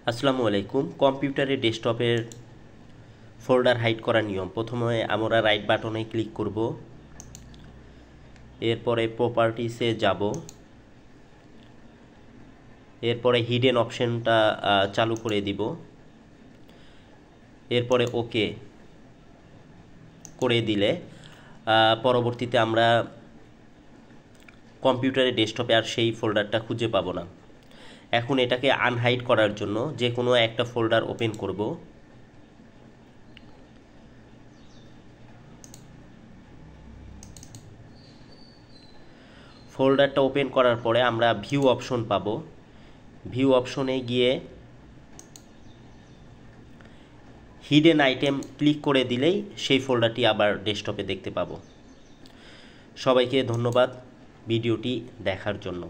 আসসালামু আলাইকুম। কম্পিউটারে ডেস্কটপের ফোল্ডার হাইড করার নিয়ম। প্রথমে আমরা রাইট বাটনে ক্লিক করব, এরপরে প্রপার্টিসে যাব, এরপরে হিডেন অপশনটা চালু করে দিব, এরপরে ওকে করে দিলে পরবর্তীতে আমরা কম্পিউটারে ডেস্কটপে আর সেই ফোল্ডারটা খুঁজে পাবো না। এখন এটাকে আনহাইড করার জন্য যে কোনো একটা ফোল্ডার ওপেন করব। ফোল্ডারটা ওপেন করার পরে আমরা ভিউ অপশন পাবো। ভিউ অপশনে গিয়ে হিডেন আইটেম ক্লিক করে দিলেই সেই ফোল্ডারটি আবার ডেস্কটপে দেখতে পাবো। সবাইকে ধন্যবাদ ভিডিওটি দেখার জন্য।